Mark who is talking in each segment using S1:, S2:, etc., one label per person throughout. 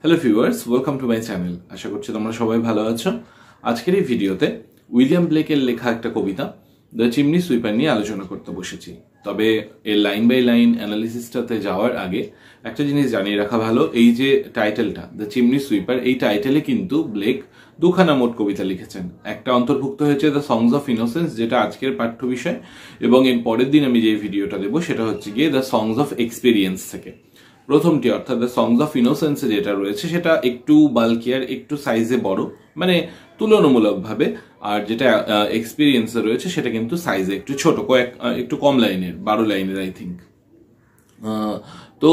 S1: Hello viewers, welcome to my channel. আশা করছি তোমরা সবাই ভালো আছো। আজকের এই ভিডিওতে উইলিয়াম ব্লেকের লেখা একটা কবিতা দ্য চিমনি সুইপার নিয়ে আলোচনা করতে বসেছি। তবে এর লাইন বাই লাইন অ্যানালিসিসটাতে যাওয়ার আগে একটা জিনিস জানিয়ে রাখা ভালো, এই যে টাইটেলটা দ্য চিমনি সুইপার, এই টাইটেলে কিন্তু ব্লেক দুখানা মোট কবিতা লিখেছেন। একটা অন্তর্ভুক্ত হয়েছে দ্য সংস অফ ইনোসেন্স, যেটা আজকের পাঠ্য বিষয়, এবং এর পরের দিন আমি যে ভিডিওটা দেবো সেটা হচ্ছে গিয়ে দ্য সংস অফ এক্সপিরিয়েন্স থেকে। প্রথমটি অর্থাৎ দ্য সংস অফ ইনোসেন্সে যেটা রয়েছে সেটা একটু বাল্কিয়ার, একটু সাইজে বড়, মানে তুলনামূলকভাবে। আর যেটা এক্সপিরিয়েন্সে রয়েছে সেটা কিন্তু সাইজে একটু ছোট, একটু কম লাইনের, 12 লাইনের আই থিঙ্ক। তো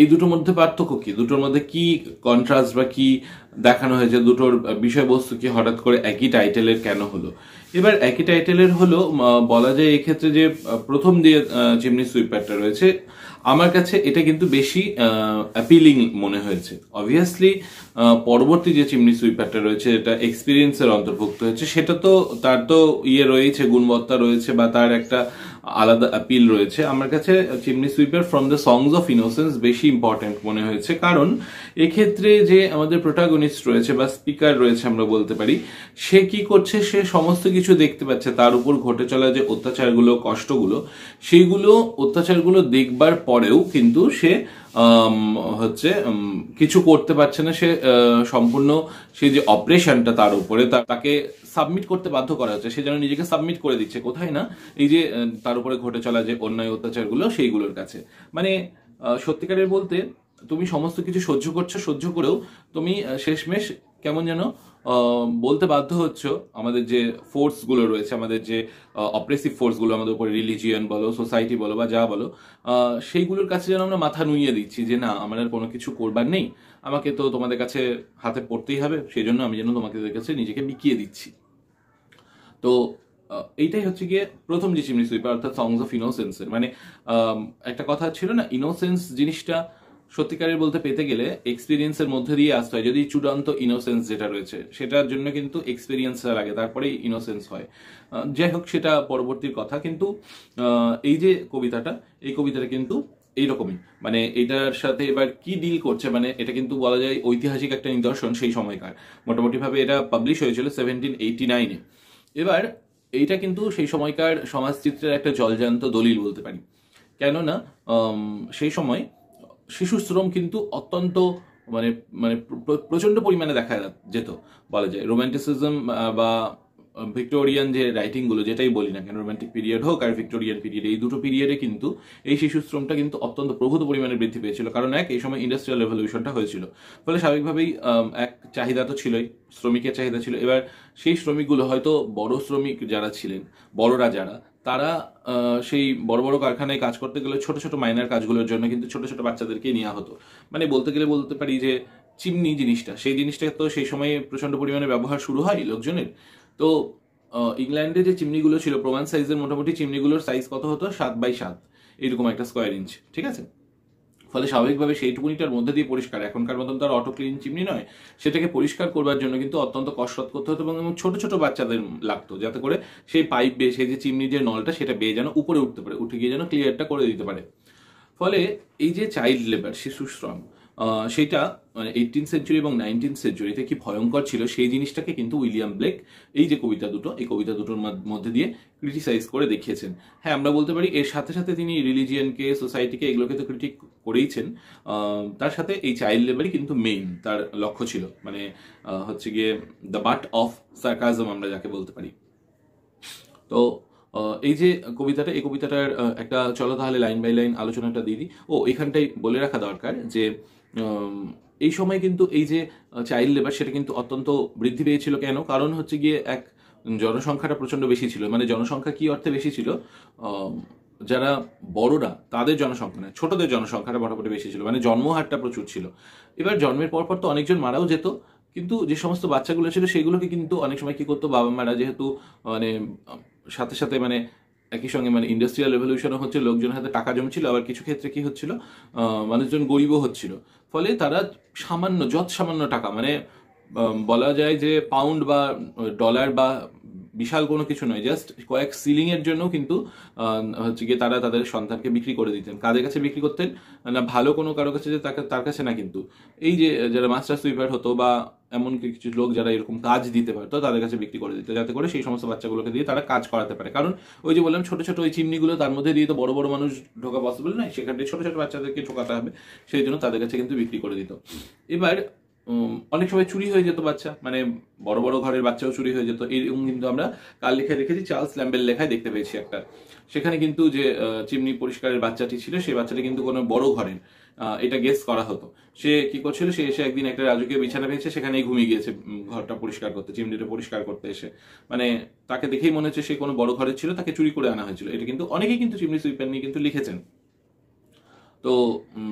S1: এই দুটোর মধ্যে পার্থক্য কি, দুটোর মধ্যে কি কন্ট্রাস্ট বা কি দেখানো হয়েছে, দুটোর বিষয়বস্তু কি হঠাৎ করে একই টাইটেলের কেন হলো? এবার একই টাইটেলের হলো বলা যায় এক্ষেত্রে যে প্রথম দিয়ে চিমনি সুইপারটা রয়েছে, আমার কাছে এটা কিন্তু বেশি অ্যাপিলিং মনে হয়েছে। অবভিয়াসলি পরবর্তী যে চিমনি সুইপারটা রয়েছে, এটা এক্সপিরিয়েন্সের অন্তর্ভুক্ত হয়েছে, সেটা তো তার তো রয়েছে, গুণবত্তা রয়েছে, বা তার একটা আলাদা অ্যাপিল রয়েছে। আমার কাছে chimney sweeper from the songs of innocence বেশি ইম্পর্টেন্ট মনে হয়েছে, কারণ এক্ষেত্রে যে আমাদের প্রোটাগনিস্ট রয়েছে বা স্পিকার রয়েছে আমরা বলতে পারি, সে কি করছে, সে সমস্ত কিছু দেখতে পাচ্ছে, তার উপর ঘটে চলা যে অত্যাচারগুলো, কষ্টগুলো, সেইগুলো অত্যাচারগুলো দেখবার পরেও কিন্তু সে কিছু করতে পারছে না। সে সম্পূর্ণ সেই যে অপারেশনটা তার উপরে, তাকে সাবমিট করতে বাধ্য করা হচ্ছে, সে যেন নিজেকে সাবমিট করে দিচ্ছে, কোথায় না এই যে তার উপরে ঘটে চলা যে অন্যায় অত্যাচারগুলো সেইগুলোর কাছে। মানে সত্যিকারের বলতে, তুমি সমস্ত কিছু সহ্য করছো, সহ্য করেও তুমি শেষমেশ কেমন যেন বলতে বাধ্য হচ্ছ আমাদের যে ফোর্স গুলো রয়েছে, আমাদের যে অপ্রেসিভ ফোর্স গুলো আমাদের উপরে, রিলিজিয়ন বলো, সোসাইটি বলো, বা যা বলো, সেইগুলোর কাছে যেন আমরা মাথা নুইয়ে দিচ্ছি যে না, আমার আর কোনো কিছু করবার নেই, আমাকে তো তোমাদের কাছে হাতে পড়তেই হবে, সেই জন্য আমি যেন তোমাদের কাছে নিজেকে বিকিয়ে দিচ্ছি। তো এইটাই হচ্ছে গিয়ে প্রথম যে চিমনি সুইপার অর্থাৎ সংস অফ ইনোসেন্সের। মানে একটা কথা ছিল না, ইনোসেন্স জিনিসটা সত্যিকারের বলতে পেতে গেলে এক্সপিরিয়েন্সের মধ্যে দিয়ে আসতে হয়। যদি চূড়ান্ত ইনোসেন্স যেটা রয়েছে সেটার জন্য কিন্তু এক্সপিরিয়েন্সটা লাগে, তারপরেই ইনোসেন্স হয়। যাই হোক, সেটা পরবর্তীর কথা। কিন্তু এই যে কবিতাটা, এই কবিতাটা কিন্তু এইরকমই, মানে এটার সাথে এবার কি ডিল করছে, মানে এটা কিন্তু বলা যায় ঐতিহাসিক একটা নিদর্শন সেই সময়কার। মোটামুটি ভাবে এটা পাবলিশ হয়েছিল 1789-এ। এবার এইটা কিন্তু সেই সময়কার সমাজচিত্রের একটা জলজান্ত দলিল বলতে পারি। কেননা সেই সময় শিশু শ্রম কিন্তু অত্যন্ত মানে মানে প্রচন্ড পরিমাণে দেখা যেত, বলা যায়। রোম্যান্টিসিজম বা ভিক্টোরিয়ান যে রাইটিং গুলো, যেটাই বলি না কেন, রোম্যান্টিক পিরিয়ড হোক আর ভিক্টোরিয়ান পিরিয়ড, এই দুটো পিরিয়ডে কিন্তু এই শিশু শ্রমটা কিন্তু অত্যন্ত প্রভূত পরিমাণে বৃদ্ধি পেয়েছিল। কারণ এই সময় ইন্ডাস্ট্রিয়াল রেভলিউশনটা হয়েছিল, ফলে স্বাভাবিকভাবেই এক চাহিদা তো ছিলই, শ্রমিকের চাহিদা ছিল। এবার সেই শ্রমিকগুলো হয়তো বড় শ্রমিক যারা ছিলেন, বড়রা যারা, তারা সেই বড় বড় কারখানায় কাজ করতে গেলে ছোট ছোট মাইনার কাজগুলোর জন্য কিন্তু ছোট ছোট বাচ্চাদেরকে নেওয়া হতো। মানে বলতে গেলে বলতে পারি যে চিমনি জিনিসটা, সেই জিনিসটা তো সেই সময়ে প্রচন্ড পরিমাণে ব্যবহার শুরু হয় লোকজনের। তো ইংল্যান্ডে যে চিমনিগুলো ছিল, প্রমাণ সাইজের, মোটামুটি চিমনিগুলোর সাইজ কত হতো, 7x7 এরকম একটা স্কোয়ার ইঞ্চ, ঠিক আছে। ফলে স্বাভাবিকভাবে সেইটুকুনিটার মধ্যে দিয়ে পরিষ্কার, এখনকার মতন তো আর অটো ক্লিন চিমনি নয়, সেটাকে পরিষ্কার করবার জন্য কিন্তু অত্যন্ত কসরত করতে হতো, এবং ছোট ছোট বাচ্চাদের লাগতো, যাতে করে সেই পাইপ বেয়ে, সেই যে চিমনির যে নলটা, সেটা বেয়ে যেন উপরে উঠতে পারে, উঠে গিয়ে যেন ক্লিয়ারটা করে দিতে পারে। ফলে এই যে চাইল্ড লেবার, শিশু শ্রম, সেটা মানে 18th সেঞ্চুরি এবং 19th সেঞ্চুরিতে কি ভয়ঙ্কর ছিল, সেই জিনিসটাকে কিন্তু উইলিয়াম ব্লেক এই যে কবিতা দুটো, এই কবিতা দুটোর মধ্যে দিয়ে ক্রিটিসাইজ করে দেখিয়েছেন। হ্যাঁ, আমরা বলতে পারি এর সাথে সাথে তিনি রিলিজিয়নকে, সোসাইটিকে, এগুলোকে তো ক্রিটিক করেইছেন, তার সাথে এই চাইল্ড লেবারই কিন্তু মেইন তার লক্ষ্য ছিল। মানে হচ্ছে গিয়ে দ্য বাট অফ সার্কাজম আমরা যাকে বলতে পারি। তো এই যে কবিতাটা, এই কবিতাটার একটা, চলো তাহলে লাইন বাই লাইন আলোচনাটা দিয়ে দিই। এখানটাই বলে রাখা দরকার যে এই সময় কিন্তু এই যে চাইল্ড লেবার, সেটা কিন্তু অত্যন্ত বৃদ্ধি পেয়েছিল। কেন? কারণ হচ্ছে গিয়ে জনসংখ্যাটা প্রচন্ড বেশি ছিল। মানে জনসংখ্যা কি অর্থে বেশি ছিল, যারা বড়রা তাদের জনসংখ্যা নয়, ছোটদের জনসংখ্যাটা মোটামুটি বেশি ছিল, মানে জন্মহারটা প্রচুর ছিল। এবার জন্মের পর তো অনেকজন মারাও যেত, কিন্তু যে সমস্ত বাচ্চাগুলো ছিল সেগুলোকে কিন্তু অনেক সময় কি করতো, বাবা মারা, যেহেতু মানে সাথে সাথে মানে একই সঙ্গে মানে ইন্ডাস্ট্রিয়াল রেভলিউশনও হচ্ছে, লোকজনের হাতে টাকা জমছিল, আবার কিছু ক্ষেত্রে কি হচ্ছিল, মানুষজন গরিবও হচ্ছিল। ফলে তারা সামান্য টাকা, মানে বলা যায় যে পাউন্ড বা ডলার বা বিশাল কোনো কিছু নয়, জাস্ট কয়েক সিলিং এর জন্য কিন্তু হচ্ছে গিয়ে তারা তাদের সন্তানকে বিক্রি করে দিতেন। কাদের কাছে বিক্রি করতেন না, ভালো কোনো কারো কাছে যে তার কাছে না, কিন্তু এই যে যারা মাস্টার সুইপার হতো বা এমন কিছু লোক যারা এরকম কাজ দিতে পারতো তাদের কাছে বিক্রি করে দিত, যাতে করে সেই সমস্ত বাচ্চাগুলোকে দিয়ে তারা কাজ করাতে পারে। কারণ ওই যে বললাম ছোট ছোট ওই চিমনিগুলো, তার মধ্যে দিয়ে তো বড় বড় মানুষ ঢোকা পসিবল নয়, সেখানে ছোট ছোট বাচ্চাদেরকে ঢোকাতে হবে, সেই জন্য তাদের কাছে কিন্তু বিক্রি করে দিত। এবার অনেক সময় চুরি হয়ে যেত বাচ্চা, মানে বড় বড় ঘরের বাচ্চাও চুরি হয়ে যেত। এরকম কিন্তু আমরা কার লেখায় দেখেছি, চার্লস ল্যাম্বেল লেখায় দেখতে পেয়েছি একটা। সেখানে কিন্তু যে চিমনি পরিষ্কারের বাচ্চাটি ছিল, সেই বাচ্চাটি কিন্তু কোনো বড় ঘরের, এটা গেস করা হতো। সে কি করছিল, সে এসে একদিন একটা রাজকীয় বিছানা পেয়েছে, সেখানেই ঘুমিয়ে গিয়েছে ঘরটা পরিষ্কার করতে, চিমনিটা পরিষ্কার করতে এসে। মানে তাকে দেখেই মনে হচ্ছে সে কোনো বড় ঘরে ছিল, তাকে চুরি করে আনা হয়েছিল। এটা কিন্তু অনেকেই কিন্তু চিমনি সুইপার নিয়ে কিন্তু লিখেছেন। তো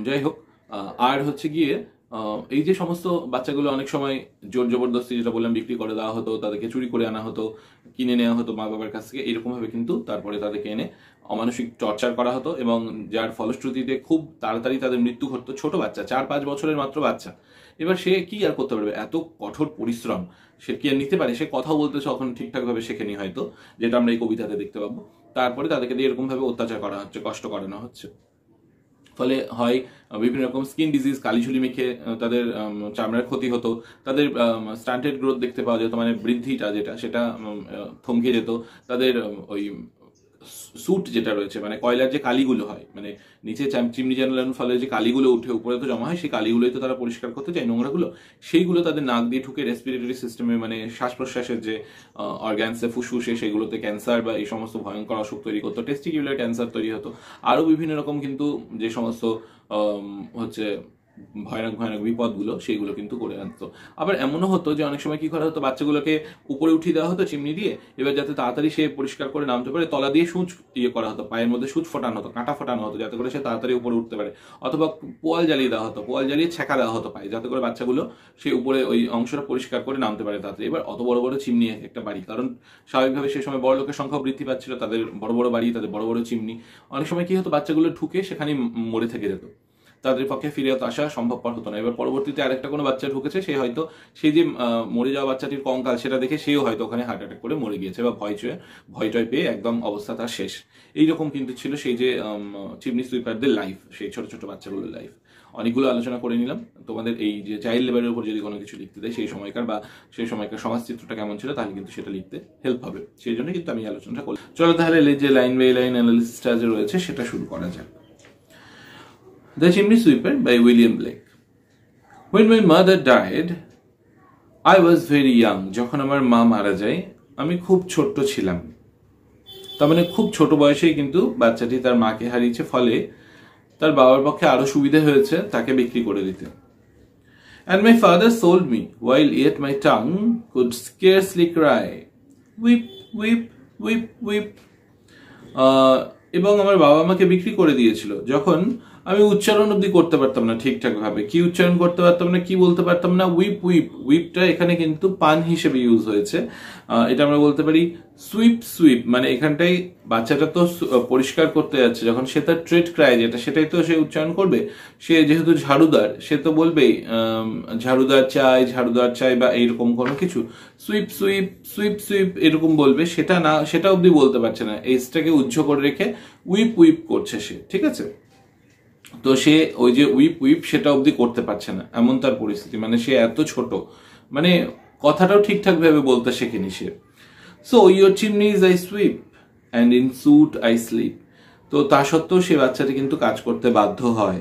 S1: যাই হোক, আর হচ্ছে গিয়ে এই যে সমস্ত বাচ্চাগুলো অনেক সময় জোর জবরদস্তি, যেটা বললাম, বিক্রি করে দেওয়া হতো, তাদেরকে চুরি করে আনা হতো, কিনে নেওয়া হতো মা বাবার কাছ থেকে। এরকম ভাবে কিন্তু তারপরে তাদেরকে এনে অমানসিক টর্চার করা হতো, এবং যার ফলশ্রুতিতে খুব তাড়াতাড়ি তাদের মৃত্যু ঘটতো। ছোট বাচ্চা, 4-5 বছরের মাত্র বাচ্চা, এবার সে কি আর করতে পারবে, এত কঠোর পরিশ্রম সে কি আর নিতে পারে? সে কথাও বলতে তখন ঠিকঠাক ভাবে শেখেনি হয়তো, যেটা আমরা এই কবিতাতে দেখতে পাবো। তারপরে তাদেরকে দিয়ে এরকম ভাবে অত্যাচার করা হচ্ছে, কষ্ট করানো হচ্ছে। ফলে হয় বিভিন্ন রকম স্কিন ডিজিজ, কালিঝুলি মেখে তাদের চামড়ার ক্ষতি হতো, তাদের স্টান্টেড গ্রোথ দেখতে পাওয়া যেত, মানে বৃদ্ধিটা যেটা সেটা থমকে যেত। তাদের ওই স্যুট যেটা রয়েছে, মানে কয়লার যে কালিগুলো হয়, মানে নিচে চিমনি জ্বালানোর ফলে যে কালিগুলো উঠে উপরে তো জমা হয়, সেই কালিগুলোই তো তারা পরিষ্কার করতে চায়, নোংরাগুলো, সেইগুলো তাদের নাক দিয়ে ঢুকে রেসপিরেটরি সিস্টেমে, মানে শ্বাস প্রশ্বাসের যে অর্গানসে, ফুসফুসে, সেগুলোতে ক্যান্সার বা এই সমস্ত ভয়ঙ্কর অসুখ তৈরি করতো, টেস্টিকিউলার ক্যান্সার তৈরি হতো, আরো বিভিন্ন রকম কিন্তু যে সমস্ত হচ্ছে ভয়ানক ভয়ানক বিপদগুলো, সেইগুলো কিন্তু করে আনতো। আবার এমনও হতো যে অনেক সময় কি করা হতো, বাচ্চাগুলোকে উপরে উঠিয়ে দেওয়া হতো চিমনি দিয়ে, এবার যাতে তাড়াতাড়ি সে পরিষ্কার করে নামতে পারে, তলা দিয়ে সূচ করা হতো, পায়ের মধ্যে সূচ ফোটানো হতো, কাঁটা ফোটানো হতো, যাতে করে সে তাড়াতাড়ি উপরে উঠতে পারে। অথবা পোয়াল জ্বালিয়ে দেওয়া হতো, পোয়াল জ্বালিয়ে ছেঁকা দেওয়া হতো পায়ে, যাতে করে বাচ্চাগুলো সে উপরে ওই অংশটা পরিষ্কার করে নামতে পারে তাড়াতাড়ি। এবার অত বড় বড় চিমনি একটা বাড়ি, কারণ স্বাভাবিকভাবে সেই সময় বড় লোকের সংখ্যা বৃদ্ধি পাচ্ছিল, তাদের বড় বড় বাড়ি, তাদের বড় বড় চিমনি। অনেক সময় কি হতো, বাচ্চাগুলো ঢুকে সেখানে মরে থেকে যেত, তাদের পক্ষে ফিরে আসা সম্ভবপর হতো না। এবার পরবর্তীতে আরেকটা কোনো বাচ্চা ঢুকেছে, সে হয়তো সেই যে মরে যাওয়া বাচ্চাটির কঙ্কাল, সেটা দেখে সেও হয়তো ওখানে হার্ট অ্যাটাক করে মরে গিয়েছে, বা ভয় টয় পেয়ে একদম অবস্থা তার শেষ। এইরকম কিন্তু ছিল সেই যে চিমনি সুইপারদের লাইফ, সেই ছোট ছোট বাচ্চাগুলোর লাইফ। অনেকগুলো আলোচনা করে নিলাম। তোমাদের এই যে চাইল্ড লেবারের উপর যদি কোনো কিছু লিখতে দেয়, সেই সময়কার বা সেই সময়কার সমাজ চিত্রটা কেমন ছিল, তাহলে কিন্তু সেটা লিখতে হেল্প হবে। সেই জন্য কিন্তু আমি আলোচনাটা করলাম। চলো তাহলে যে লাইন বাই লাইন অ্যানালিসিসটা যে রয়েছে সেটা শুরু করা যাক। The Chimney Sweeper by William Blake. When my mother died, I was very young. যখন আমার মা মারা যায়, আমি খুব ছোট্ট ছিলাম। তার মানে খুব ছোট বয়সেই কিন্তু বাচ্চাটি তার মাকে হারিয়েছে, ফলে তার বাবার পক্ষে আরো সুবিধা হয়েছে তাকে বিক্রি করে দিতে। And my father sold me, while yet my tongue could scarcely cry. Weep, weep, weep, weep. এবং আমার বাবা আমাকে বিক্রি করে দিয়েছিল যখন আমি উচ্চারণ অব্দি করতে পারতাম না ঠিকঠাক ভাবে। কি উচ্চারণ করতে পারতাম না, কি বলতে পারতাম না? Weep weep. উইপটা এখানে কিন্তু পান হিসেবে ইউজ হয়েছে। এটা আমরা বলতে পারি সুইপ সুইপ, মানে এখানটাই বাচ্চাটা তো পরিষ্কার করতে যাচ্ছে, যখন সে তার ট্রেড ক্রাই যেটা, সেটাই তো সে উচ্চারণ করবে। সে যেহেতু ঝাড়ুদার, সে তো বলবেই ঝাড়ুদার চাই বা এইরকম কোনো কিছু। সুইপ সুইপ, সুইপ সুইপ এরকম বলবে, সেটা না, সেটা অব্দি বলতে পারছে না। এইচটাকে উজ্জ করে রেখে উইপ উইপ করছে সে, ঠিক আছে? তো সে ওই যে উইপ উইপ সেটা অবধি করতে পারছে না, এমন তার পরিস্থিতি। মানে সে এত ছোট, মানে কথাটাও ঠিকঠাক ভাবে বলতে শেখেনি সে। So your chimneys I sweep and in soot I sleep. তো তা সত্ত্বেও সে বাচ্চাটি কিন্তু কাজ করতে বাধ্য হয়।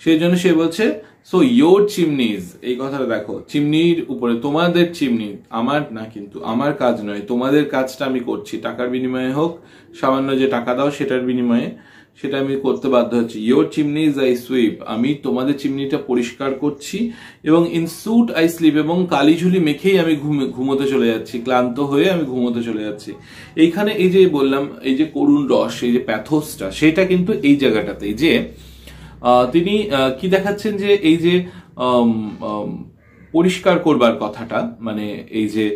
S1: সেই জন্য সে বলছে সো ইয়োর চিমনিজ, এই কথাটা দেখো, চিমনির উপরে, তোমাদের চিমনি, আমার না, কিন্তু আমার কাজ নয়, তোমাদের কাজটা আমি করছি, টাকার বিনিময়ে হোক, সামান্য যে টাকা দাও সেটার বিনিময়ে, সেটা আমি করতে বাধ্য হচ্ছি। ইয়োর চিমনিজ আই সুইপ, আমি তোমাদের চিমনিটা পরিষ্কার করছি, এবং ইন স্যুট আই স্লিপ, এবং কালিঝুলি মেখেই আমি ঘুমোতে চলে যাচ্ছি, ক্লান্ত হয়ে আমি ঘুমোতে চলে যাচ্ছি। এইখানে এই যে বললাম, এই যে করুণ রস, এই যে প্যাথোসটা, সেটা কিন্তু এই জায়গাটাতে যে তিনি কি দেখাচ্ছেন, যে এই যে পরিষ্কার করবার কথাটা, মানে এই যে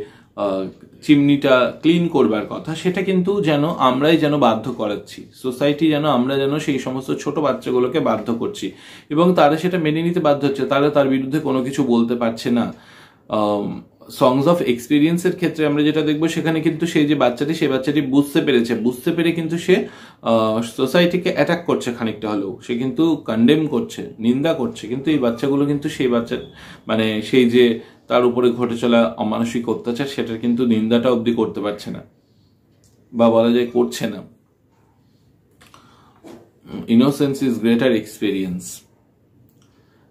S1: চিমনিটা ক্লিন করবার কথা, সেটা কিন্তু যেন আমরাই যেন বাধ্য করাচ্ছি, সোসাইটি যেন, আমরা যেন সেই সমস্ত ছোট বাচ্চাগুলোকে বাধ্য করছি, এবং তারা সেটা মেনে নিতে বাধ্য হচ্ছে, তারা তার বিরুদ্ধে কোনো কিছু বলতে পারছে না। সংস অফ এক্সপিরিয়েন্সের ক্ষেত্রে আমরা যেটা দেখবো সেখানে কিন্তু সেই যে বাচ্চাটি, সেই বাচ্চাটি বুঝতে পেরে কিন্তু সে সোসাইটিকে অ্যাটাক করছে খানিকটা হলেও, সে কিন্তু কন্ডেম করছে, নিন্দা করছে, কিন্তু এই বাচ্চাগুলো কিন্তু সেই বাচ্চা মানে সেই যে তার উপরে ঘটে চলা অমানসিক অত্যাচার সেটার কিন্তু নিন্দাটা অবধি করতে পারছে না, বা বলা যায় করছে না। Innocence is greater experience.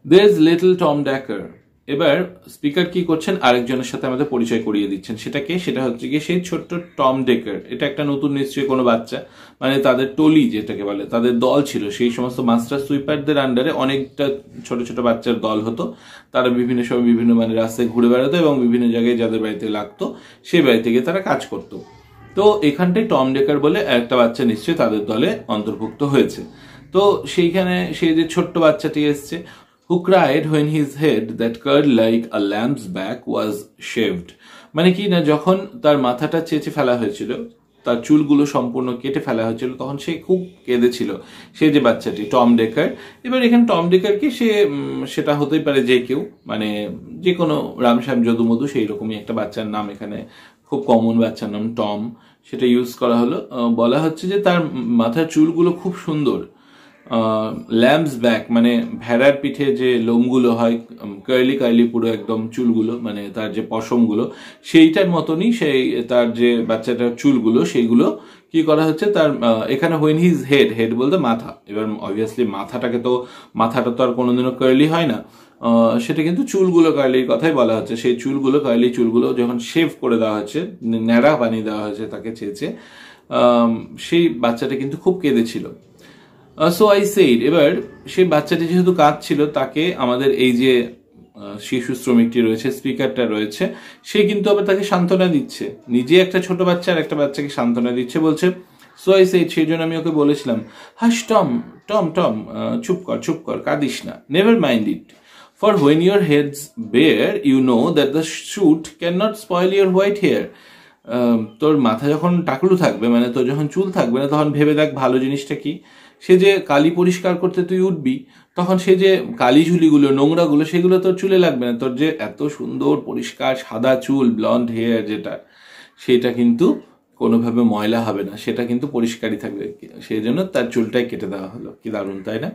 S1: There is little Tom Dacre. এবার স্পিকার কি করছেন, আরেকজনের সাথে আমাদের পরিচয় করিয়ে দিচ্ছেন। সেটা হচ্ছে কি সেই ছোট্ট টম ডেকার। এটা একটা নতুন নিশ্চয়ই কোনো বাচ্চা, মানে তাদের টলি যেটাকে বলে, তাদের দল ছিল। সেই সমস্ত মাস্টার সুইপারদের আন্ডারে অনেকটা ছোট ছোট বাচ্চার দল হতো। তারা বিভিন্ন সময় বিভিন্ন মানে রাস্তায় ঘুরে বেড়াতো এবং বিভিন্ন জায়গায় যাদের বাড়িতে লাগতো সেই বাড়ি থেকে তারা কাজ করতো। তো এখানটায় টম ডেকার বলে একটা বাচ্চা নিশ্চয়ই তাদের দলে অন্তর্ভুক্ত হয়েছে। তো সেইখানে সেই যে ছোট্ট বাচ্চাটি এসছে, who cried when his head that curled like a lamb's back was shaved। মানে কি না, যখন তার মাথাটা চেঁচে ফেলা হয়েছিল, তার চুলগুলো সম্পূর্ণ কেটে ফেলা হয়েছিল, তখন সে খুব কেঁদেছিল, সে যে বাচ্চাটি টম ডেকার। এবার এখানে টম ডেকার কি সেটা হতেই পারে যে কেউ, মানে যে কোনো রামশ্যাম যদুমধু সেই রকমই একটা বাচ্চার নাম, এখানে খুব কমন বাচ্চার নাম টম, সেটা ইউজ করা হলো। বলা হচ্ছে যে তার মাথার চুলগুলো খুব সুন্দর, ল্যাম্পস ব্যাক মানে ভেড়ার পিঠে যে লোমগুলো হয়, কার্লি কার্লি পুরো একদম চুলগুলো, মানে তার যে পশমগুলো সেইটার মতনই সেই তার যে বাচ্চাটার চুলগুলো সেইগুলো কি করা হচ্ছে তার এখানে হোয়েন হিজ হেড বলতে মাথা। এবার অবভিয়াসলি মাথাটা তো আর কোনোদিনও কার্লি হয় না, সেটা কিন্তু চুলগুলো কার্লির কথাই বলা হচ্ছে। সেই চুলগুলো কার্লি চুলগুলো যখন শেভ করে দেওয়া হচ্ছে, ন্যাড়া বানিয়ে দেওয়া হয়েছে তাকে চেয়েছে, সেই বাচ্চাটা কিন্তু খুব কেঁদেছিল। So I said. এবার সেই বাচ্চাটি যেহেতু কাঁদছিল, তাকে আমাদের এই যে শিশু শ্রমিকটি রয়েছে, স্পিকারটা রয়েছে, সে কিন্তু আবার তাকে সান্ত্বনা দিচ্ছে। নিজে একটা ছোট বাচ্চা আর একটা বাচ্চাকে সান্ত্বনা দিচ্ছে, বলছে সো আই সেইড, সেই জন্য আমি ওকে বলেছিলাম, হাস টম টম টম, চুপ কর, কাঁদিস না, never mind it, for when your head's bare you know that the soot cannot spoil your white hair. তোর মাথা যখন টাকলু থাকবে, মানে তোর যখন চুল থাকবে না, তখন ভেবে দেখ ভালো জিনিসটা কি, সে যে কালি পরিষ্কার করতে তুই উঠবি, তখন সে যে কালি ঝুলিগুলো নোংরাগুলো সেগুলো তোর চুলে লাগবে না। তোর যে এত সুন্দর পরিষ্কার সাদা চুল, ব্লন্ড হেয়ার যেটা, সেটা কিন্তু কোনোভাবে ময়লা হবে না, সেটা কিন্তু পরিষ্কারই থাকবে। সেই জন্য তার চুলটাই কেটে দেওয়া হলো। কি দারুণ, তাই না?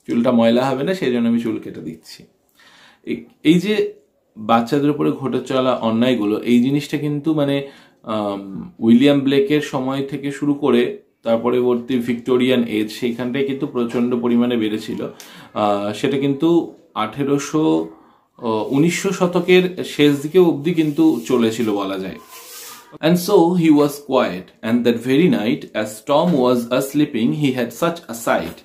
S1: চুলটা ময়লা হবে না, সেই জন্য আমি চুল কেটে দিচ্ছি। এই যে বাচ্চাদের উপরে ঘটে চলা অন্যায়গুলো, এই জিনিসটা কিন্তু মানে উইলিয়াম ব্লেকের সময় থেকে শুরু করে তার পরবর্তী ভিক্টোরিয়ান এজ, সেইখানটায় কিন্তু প্রচন্ড পরিমাণে বেড়েছিল। সেটা কিন্তু 1900 শতকের শেষ দিকে অবধি কিন্তু চলেছিল বলা যায়। And so he was quiet, and that very night, as Tom was asleeping, he had such a sight.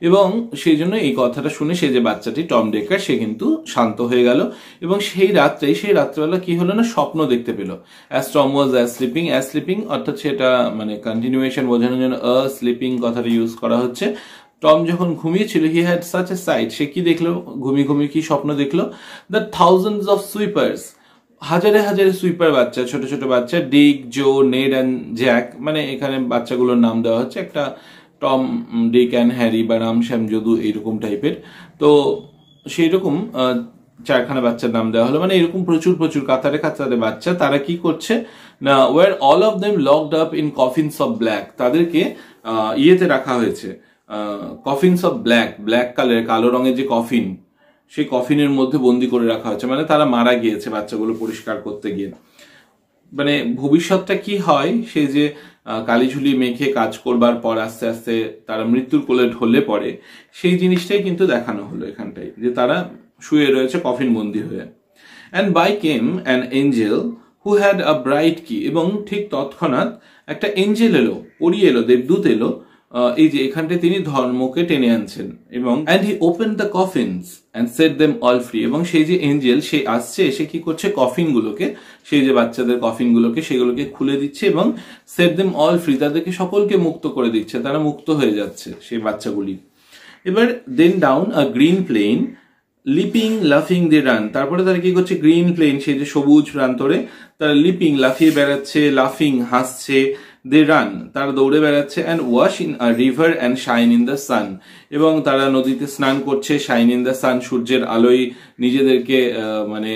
S1: এবং সেই জন্য এই কথাটা শুনে সে যে বাচ্চাটি টম ডেকার, সে কিন্তু শান্ত হয়ে গেল। এবং সেই রাত্রেবেলা কি হলো না, স্বপ্ন দেখতে পেল। অ্যাজ টম ওয়াজ স্লিপিং অর্থাৎ সেটা মানে কন্টিনিউয়েশন বোঝানোর জন্য স্লিপিং কথাটা ইউজ করা হচ্ছে। টম যখন ঘুমিয়েছিল, he had such a sight, সে কি দেখলো, ঘুমিয়ে কি স্বপ্ন দেখলো, দ্য থাউজেন্ডস অফ সুইপার্স, হাজারে হাজারে সুইপার বাচ্চা, ছোট ছোট বাচ্চা, ডিক, জো, নেড অ্যান্ড জ্যাক, মানে এখানে বাচ্চাগুলোর নাম দেওয়া হচ্ছে একটা টম, ডিক অ্যান্ড হ্যারি বা রামশ্যাম যদু এইরকম টাইপের। তো সেই রকম 4খানা বাচ্চার নাম দেওয়া হলো, মানে এরকম প্রচুর কাতারে বাচ্চা। তারা কি করছে না, were all of them locked up in coffins of black, তাদেরকে ইয়েতে রাখা হয়েছে, কফিনস অফ ব্ল্যাক কালার, কালো রঙের যে কফিন, সেই কফিনের মধ্যে বন্দি করে রাখা হচ্ছে। মানে তারা মারা গিয়েছে বাচ্চাগুলো পরিষ্কার করতে গিয়ে। মানে ভবিষ্যৎটা কি হয়, সেই যে কালিঝুলি মেখে কাজ করবার পর আস্তে আস্তে তারা মৃত্যুর কোলে ঢলে পড়ে, সেই জিনিসটাই কিন্তু দেখানো হলো এখানটায়, যে তারা শুয়ে রয়েছে কফিন বন্দি হয়ে। And by came an angel who had a bright key, এবং ঠিক তৎক্ষণাৎ একটা এঞ্জেল এলো, পরি এলো, দেবদূত এলো। এই যে এখানটায় তিনি ধর্মকে টেনে আনছেন। এবং and he open the coffins and set them all free, এবং সেই যে এঞ্জেল সে আসছে, এসে কি করছে, কফিনগুলোকে, সেই যে বাচ্চাদের কফিনগুলোকে, সেগুলোকে খুলে দিচ্ছে এবং সেট দেম অল ফ্রি, তাদেরকে সকলকে মুক্ত করে দিচ্ছে, তারা মুক্ত হয়ে যাচ্ছে সেই বাচ্চাগুলি। এবার then down a green plain leaping লাফিং দে রান, তারপরে তারা কি করছে, গ্রিন প্লেন সেই যে সবুজ প্রান্তরে তারা লিপিং লাফিয়ে বেড়াচ্ছে, লাফিং হাসছে, দে রান, তারা দৌড়ে বেড়াচ্ছে, and wash in a river and shine in the sun, এবং তারা নদীতে স্নান করছে, শাইন ইন দ্য সান, সূর্যের আলোয় নিজেদেরকে মানে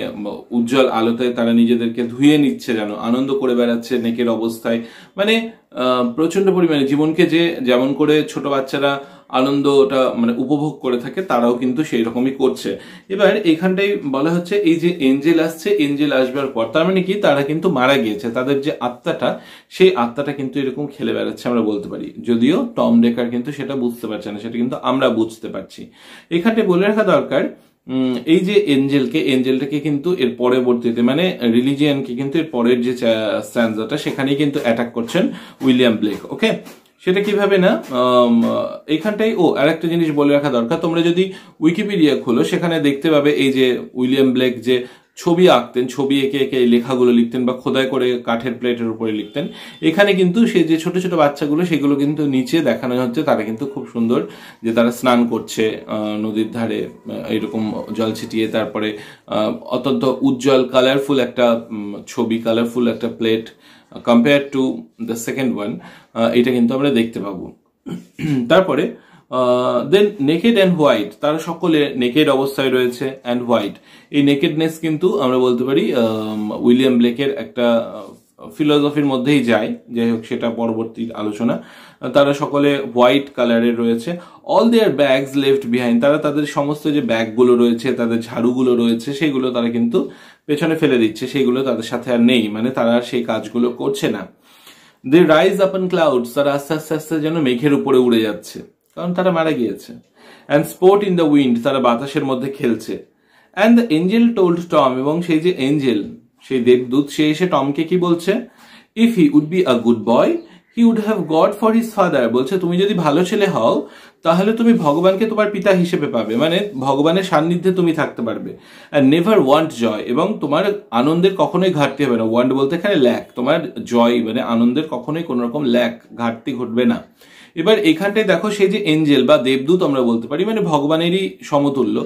S1: উজ্জ্বল আলোতে তারা নিজেদেরকে ধুয়ে নিচ্ছে, যেন আনন্দ করে বেড়াচ্ছে নেকের অবস্থায়। মানে প্রচন্ড পরিমাণে জীবনকে যে যেমন করে ছোট বাচ্চারা আনন্দটা মানে উপভোগ করে থাকে, তারাও কিন্তু সেই রকমই করছে। এবার এইখানটাই বলা হচ্ছে এই যে এঞ্জেল আসছে, এঞ্জেল আসবার পর তার মানে কি তারা কিন্তু মারা গিয়েছে, তাদের যে আত্মাটা সেই আত্মাটা কিন্তু এরকম খেলে বেড়াচ্ছে আমরা বলতে পারি, যদিও টম ডেকার কিন্তু সেটা বুঝতে পারছে না, সেটা কিন্তু আমরা বুঝতে পারছি। এখানটায় বলে রাখা দরকার এই যে এঞ্জেলটাকে কিন্তু এর পরবর্তীতে মানে রিলিজিয়ানকে কিন্তু এর পরের যে স্ট্যান্জাটা সেখানেই কিন্তু অ্যাটাক করছেন উইলিয়াম ব্লেক। ওকে, সেটা কিভাবে না এইখানটাই আর একটা জিনিস বলে রাখা দরকার, তোমরা যদি উইকিপিডিয়া খোলো সেখানে দেখতে পাবে এই যে উইলিয়াম ব্লেক যে ছবি আঁকতেন, ছবি এঁকে এঁকে এই লেখাগুলো লিখতেন বা খোদাই করে কাঠের প্লেটের উপরে লিখতেন। এখানে কিন্তু সেই যে ছোট ছোট বাচ্চাগুলো সেগুলো কিন্তু নিচে দেখানো হচ্ছে, তারা কিন্তু খুব সুন্দর যে তারা স্নান করছে নদীর ধারে এইরকম জল ছিটিয়ে, তারপরে অত্যন্ত উজ্জ্বল কালারফুল একটা ছবি, কালারফুল একটা plate compare to the second one, এটা কিন্তু আমরা দেখতে পাবো। তারপরে দেন নেকেড অ্যান্ড হোয়াইট, তারা সকলে নেকেড অবস্থায় রয়েছে অ্যান্ড হোয়াইট। এই নেকেডনেস কিন্তু আমরা বলতে পারি উইলিয়াম ব্লেকের একটা ফিলোসফির মধ্যেই যায়, যাই হোক সেটা পরবর্তী আলোচনা। তারা সকলে হোয়াইট কালারের রয়েছে। অল দেয়ার ব্যাগস লেফট বিহাইন্ড, তারা তাদের সমস্ত যে ব্যাগগুলো রয়েছে, তাদের ঝাড়ুগুলো রয়েছে, সেগুলো তারা কিন্তু পেছনে ফেলে দিচ্ছে, সেগুলো তাদের সাথে আর নেই, মানে তারা সেই কাজগুলো করছে না। দে রাইজ আপ অন ক্লাউডস, তারা আস্তে আস্তে আস্তে যেন মেঘের উপরে উড়ে যাচ্ছে, কারণ তারা মারা গিয়েছে। And sport in the wind, তারা বাতাসের মধ্যে খেলছে। And the Angel told Tom, এবং সেই যে এঞ্জেল, সেই দেবদূত, সে এসে টমকে কি বলছে, if he would be a good boy he would have God for his father, বলছে তুমি যদি ভালো ছেলে হও তাহলে তুমি ভগবানকে তোমার পিতা হিসেবে পাবে, মানে ভগবানের সান্নিধ্যে তুমি থাকতে পারবে। অ্যান্ড নেভার ওয়ান্ট জয়, এবং তোমার আনন্দের কখনোই ঘাটতি হবে না। ওয়ান্ট বলতে এখানে ল্যাক, তোমার জয় মানে আনন্দের কখনোই কোন রকম ল্যাক ঘাটতি ঘটবে না। এবার এখানটায় দেখো সেই যে এঞ্জেল বা দেবদূত আমরা বলতে পারি, মানে ভগবানেরই সমতুল্য,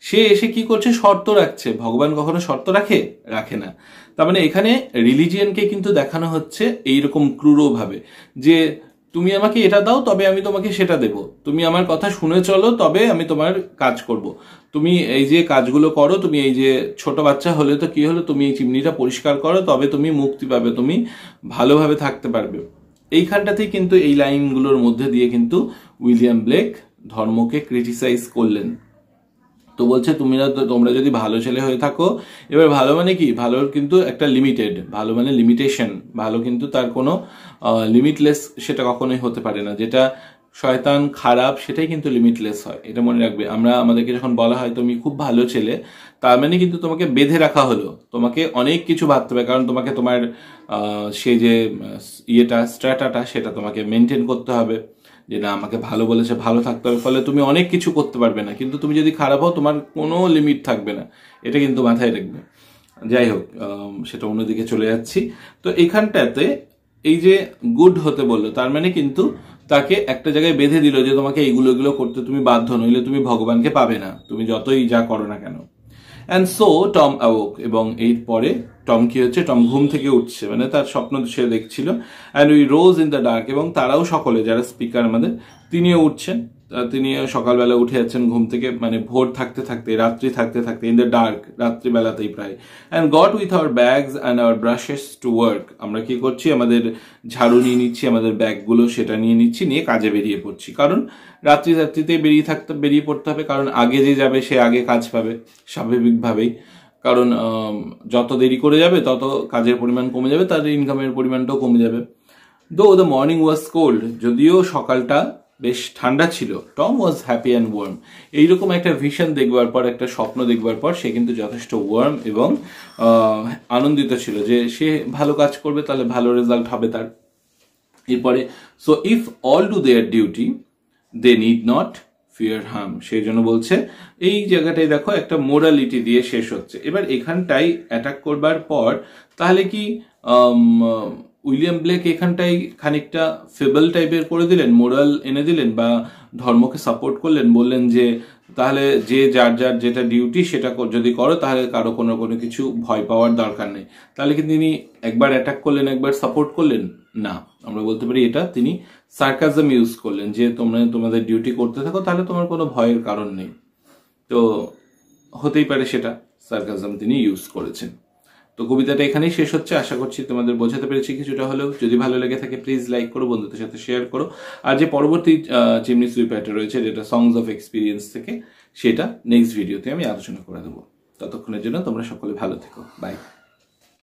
S1: সে এসে কি করছে, শর্ত রাখছে। ভগবান কখনো শর্ত রাখে না। তার মানে এখানে রিলিজিয়ানকে কিন্তু দেখানো হচ্ছে এইরকম ক্রূর ভাবে যে তুমি আমাকে এটা দাও তবে আমি তোমাকে সেটা দেব, তুমি আমার কথা শুনে চলো তবে আমি তোমার কাজ করব, তুমি এই যে কাজগুলো করো, তুমি এই যে ছোট বাচ্চা হলে তো কি হলো, তুমি এই চিমনিটা পরিষ্কার করো তবে তুমি মুক্তি পাবে, তুমি ভালোভাবে থাকতে পারবে। এইখানটাতেই কিন্তু এই লাইনগুলোর মধ্যে দিয়ে কিন্তু উইলিয়াম ব্লেক ধর্মকে ক্রিটিসাইজ করলেন। তো বলছে তোমরা যদি ভালো ছেলে হয়ে থাকো, এবার ভালো মানে কি, ভালোর কিন্তু একটা লিমিটেড, ভালো মানে লিমিটেশন, ভালো কিন্তু তার কোনো লিমিটলেস সেটা কখনোই হতে পারে না। যেটা শয়তান খারাপ সেটাই কিন্তু লিমিটলেস হয়, এটা মনে রাখবে। আমাদেরকে যখন বলা হয় তুমি খুব ভালো ছেলে, তার মানে কিন্তু তোমাকে বেঁধে রাখা হলো, তোমাকে অনেক কিছু ভাবতে হবে, কারণ তোমাকে তোমার সেই যে স্ট্র্যাটাটা সেটা তোমাকে মেনটেন করতে হবে, যে না আমাকে ভালো বলেছে ভালো থাকতে হবে, ফলে তুমি অনেক কিছু করতে পারবে না। কিন্তু তুমি যদি খারাপ হও তোমার কোনো লিমিট থাকবে না, এটা কিন্তু মাথায় রাখবে। যাই হোক, সেটা অন্যদিকে চলে যাচ্ছি। তো এখানটাতে এই যে গুড হতে বললো, তার মানে কিন্তু তাকে একটা জায়গায় বেঁধে দিল যে তোমাকে এইগুলো করতে তুমি বাধ্য, নইলে তুমি ভগবানকে পাবে না, তুমি যতই যা করো না কেন। অ্যান্ড সো টম অ্যাওক, এবং এর পরে টম কি হচ্ছে, টম ঘুম থেকে উঠছে, মানে তার স্বপ্ন সে দেখছিল। And we rose in the dark, এবং তারাও সকলে যারা স্পিকার আমাদের, তিনিও উঠছেন, তিনিও সকালবেলা উঠে যাচ্ছেন ঘুম থেকে, মানে ভোর থাকতে থাকতে, রাত্রি থাকতে থাকতে, ইন দ্য ডার্ক, রাত্রিবেলাতেই প্রায়। And got with our bags and our brushes to work, আমরা কি করছি, আমাদের ঝাড়ু নিয়ে নিচ্ছি, আমাদের ব্যাগগুলো সেটা নিয়ে নিচ্ছি, নিয়ে কাজে বেরিয়ে পড়ছি। কারণ রাত্রিতে বেরিয়ে পড়তে হবে, কারণ আগে যে যাবে সে আগে কাজ পাবে স্বাভাবিকভাবেই, কারণ যত দেরি করে যাবে তত কাজের পরিমাণ কমে যাবে, তার ইনকামের পরিমাণটাও কমে যাবে। দো দ্য মর্নিং ওয়াজ কোল্ড, যদিও সকালটা বেশ ঠান্ডা ছিল, Tom was happy and worm. এইরকম একটা ভিশন দেখবার পর, একটা স্বপ্ন দেখবার পর সে কিন্তু যথেষ্ট ওয়ার্ম এবং আনন্দিত ছিল যে সে ভালো কাজ করবে, তাহলে ভালো রেজাল্ট হবে তার। এরপরে so if all do their duty they need not fear harm, সেই জন্য বলছে এই জায়গাটাই দেখো একটা মোরালিটি দিয়ে শেষ হচ্ছে। এবার এখানটাই অ্যাটাক করবার পর তাহলে কি উইলিয়াম ব্লেক এখানটাই খানিকটা ফেবল টাইপের করে দিলেন, মোরাল এনে দিলেন বা ধর্মকে সাপোর্ট করলেন, বললেন যে তাহলে যে যার যার যেটা ডিউটি সেটা যদি করো তাহলে কারো কোনো কিছু ভয় পাওয়ার দরকার নেই। তাহলে কি তিনি একবার অ্যাটাক করলেন, একবার সাপোর্ট করলেন? না, আমরা বলতে পারি এটা তিনি সার্কাজম ইউজ করলেন, যে তোমরা তোমাদের ডিউটি করতে থাকো, তাহলে তোমার কোনো ভয়ের কারণ নেই। তো হতেই পারে সেটা সার্কাজম তিনি ইউজ করেছেন। তো কবিতাটা এখানেই শেষ হচ্ছে। আশা করছি তোমাদের বোঝাতে পেরেছি কিছুটা হলেও। যদি ভালো লেগে থাকে প্লিজ লাইক করো, বন্ধুদের সাথে শেয়ার করো। আর যে পরবর্তী চিমনি সুইপারটা রয়েছে, যেটা সংস অফ এক্সপিরিয়েন্স থেকে, সেটা নেক্সট ভিডিওতে আমি আলোচনা করে দেবো। ততক্ষণের জন্য তোমরা সকলে ভালো থেকো। বাই।